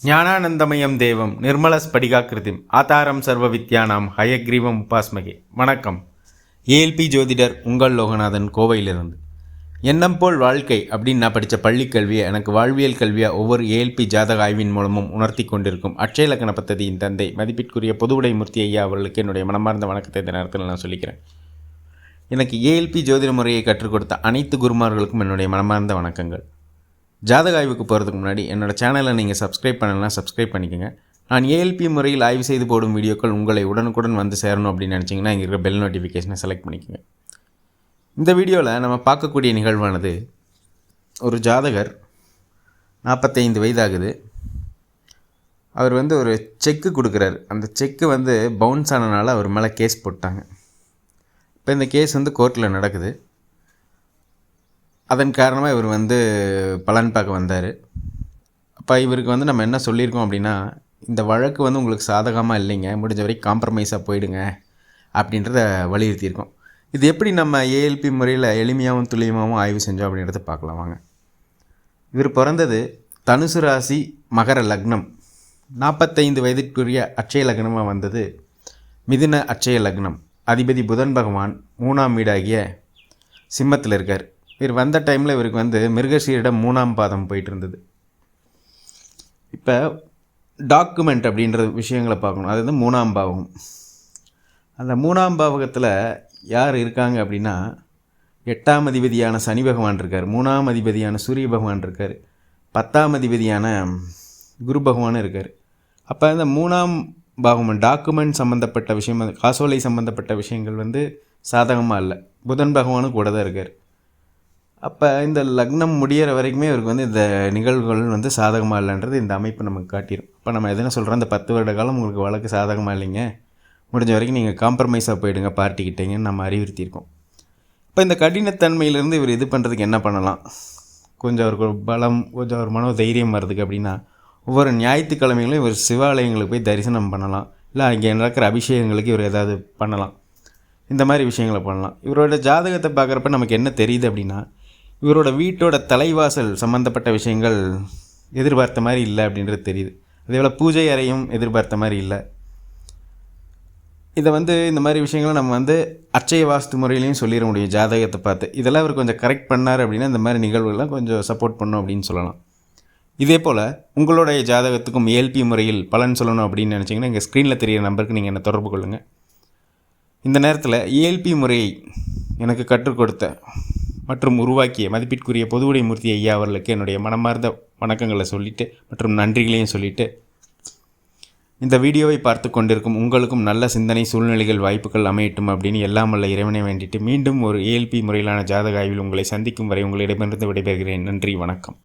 ஞானானந்தமயம் தேவம் நிர்மலஸ்படிகாக்கிருதிம் ஆதாரம் சர்வ வித்யானாம் ஹயக்ரீவம் உபாஸ்மகே. வணக்கம். ஏஎல்பி ஜோதிடர் உங்கள் லோகநாதன், கோவையிலிருந்து. எண்ணம் போல் வாழ்க்கை அப்படின்னு நான் படித்த பள்ளிக்கல்வியை எனக்கு வாழ்வியல் கல்வியாக ஒவ்வொரு ஏஎல்பி ஜாதக ஆய்வின் மூலமும் உணர்த்தி கொண்டிருக்கும் அட்சய லக்ன பத்ததியின் தந்தை மதிப்பிற்குரிய பொதுவுடை மூர்த்தி ஐயா அவர்களுக்கு என்னுடைய மனமார்ந்த வணக்கத்தை இந்த நேரத்தில் நான் சொல்லிக்கிறேன். எனக்கு ஏஎல்பி ஜோதிட முறையை கற்றுக் கொடுத்த அனைத்து குருமார்களுக்கும் என்னுடைய மனமார்ந்த வணக்கங்கள். ஜாதக ஆய்வுக்கு போகிறதுக்கு முன்னாடி என்னோடய சேனலை நீங்கள் சப்ஸ்கிரைப் பண்ணலாம், சப்ஸ்கிரைப் பண்ணிக்கோங்க. நான் ஏஎல்பி முறையில் ஆய்வு செய்து போடும் வீடியோக்கள் உங்களை உடனுக்குடன் வந்து சேரணும் அப்படின்னு நினச்சிங்கன்னா இங்கே இருக்கிற பெல் நோட்டிஃபிகேஷனை செலக்ட் பண்ணிக்கோங்க. இந்த வீடியோவில் நம்ம பார்க்கக்கூடிய நிகழ்வானது, ஒரு ஜாதகர் 45 வயதாகுது. அவர் ஒரு செக்கு கொடுக்குறாரு. அந்த செக்கு பவுன்ஸ் ஆனனால அவர் மேலே கேஸ் போட்டாங்க. இப்போ இந்த கேஸ் கோர்ட்டில் நடக்குது. அதன் காரணமாக இவர் பலன் பார்க்க வந்தார். அப்போ இவருக்கு நம்ம என்ன சொல்லியிருக்கோம் அப்படின்னா, இந்த வழக்கு உங்களுக்கு சாதகமாக இல்லைங்க, முடிஞ்ச வரைக்கும் காம்ப்ரமைஸாக போயிடுங்க அப்படின்றத வலியுறுத்தியிருக்கோம். இது எப்படி நம்ம ஏஎல்பி முறையில் எளிமையாகவும் துல்லியமாகவும் ஆய்வு செஞ்சோம் அப்படின்றத பார்க்கலாம் வாங்க. இவர் பிறந்தது தனுசு ராசி, மகர லக்னம். 45 வயதிற்குரிய அட்சய லக்னமாக வந்தது மிதுன அட்சய லக்னம். அதிபதி புதன் பகவான் 3ஆம் வீடாகிய சிம்மத்தில் இருக்கார். இவர் வந்த டைமில் இவருக்கு மிருகசீரிடம் 3ஆம் பாதம் போயிட்டு இருந்தது. இப்போ டாக்குமெண்ட் அப்படின்ற விஷயங்களை பார்க்கணும். அது 3ஆம் பாவகம். அந்த 3ஆம் பாவகத்தில் யார் இருக்காங்க அப்படின்னா, 8ஆம் அதிபதியான சனி பகவான் இருக்கார், 3ஆம் அதிபதியான சூரிய பகவான் இருக்கார், 10ஆம் அதிபதியான குரு பகவானும் இருக்கார். அப்போ இந்த 3ஆம் பாவகம் டாக்குமெண்ட் சம்மந்தப்பட்ட விஷயம், காசோலை சம்மந்தப்பட்ட விஷயங்கள் சாதகமாக இல்லை. புதன் பகவானும் கூட தான் இருக்கார். அப்போ இந்த லக்னம் முடிகிற வரைக்குமே இவருக்கு இந்த நிகழ்வுகள் சாதகமாக இல்லைன்றது இந்த அமைப்பு நமக்கு காட்டிடும். இப்போ நம்ம எதுனா சொல்கிறோம், இந்த 10 வருட காலம் உங்களுக்கு வழக்கு சாதகமாக இல்லைங்க, முடிஞ்ச வரைக்கும் நீங்கள் காம்ப்ரமைஸாக போயிடுங்க பார்ட்டிக்கிட்டேங்கன்னு நம்ம அறிவுறுத்தியிருக்கோம். இப்போ இந்த கடினத்தன்மையிலேருந்து இவர் இது பண்ணுறதுக்கு என்ன பண்ணலாம், கொஞ்சம் அவருக்கு ஒரு பலம், கொஞ்சம் ஒரு மனோ தைரியம் வர்றதுக்கு அப்படின்னா, ஒவ்வொரு ஞாயிற்றுக்கிழமைகளும் இவர் சிவாலயங்களுக்கு போய் தரிசனம் பண்ணலாம். இல்லை அங்கே நடக்கிற அபிஷேகங்களுக்கு இவர் ஏதாவது பண்ணலாம். இந்த மாதிரி விஷயங்களை பண்ணலாம். இவரோட ஜாதகத்தை பார்க்குறப்ப நமக்கு என்ன தெரியுது அப்படின்னா, இவரோட வீட்டோட தலைவாசல் சம்மந்தப்பட்ட விஷயங்கள் எதிர்பார்த்த மாதிரி இல்லை அப்படின்றது தெரியுது. அதேபோல் பூஜை அறையும் எதிர்பார்த்த மாதிரி இல்லை. இதை இந்த மாதிரி விஷயங்களை நம்ம அட்சய வாஸ்து முறையிலையும் சொல்லிட முடியும் ஜாதகத்தை பார்த்து. இதெல்லாம் இவர் கொஞ்சம் கரெக்ட் பண்ணார் அப்படின்னா இந்த மாதிரி நிகழ்வுகள்லாம் கொஞ்சம் சப்போர்ட் பண்ணணும் அப்படின்னு சொல்லலாம். இதே போல் உங்களுடைய ஜாதகத்துக்கும் ஏஎல்பி முறையில் பலன் சொல்லணும் அப்படின்னு நினச்சிங்கன்னா எங்கள் ஸ்க்ரீனில் தெரிகிற நம்பருக்கு நீங்கள் என்னை தொடர்பு கொள்ளுங்கள். இந்த நேரத்தில் ஏஎல்பி முறையை எனக்கு கற்றுக் கொடுத்த மற்றும் உருவாக்கிய மதிப்பிற்குரிய பொதுவுடை மூர்த்தி ஐயா அவர்களுக்கு என்னுடைய மனமார்ந்த வணக்கங்களை சொல்லிவிட்டு மற்றும் நன்றிகளையும் சொல்லிவிட்டு, இந்த வீடியோவை பார்த்து கொண்டிருக்கும் உங்களுக்கும் நல்ல சிந்தனை, சூழ்நிலைகள், வாய்ப்புகள் அமையட்டும் அப்படின்னு எல்லாம் வல்ல இறைவனை வேண்டிட்டு மீண்டும் ஒரு ஏஎல்பி முறையிலான ஜாதக ஆய்வில் உங்களை சந்திக்கும் வரை உங்களிடமிருந்து விடைபெறுகிறேன். நன்றி, வணக்கம்.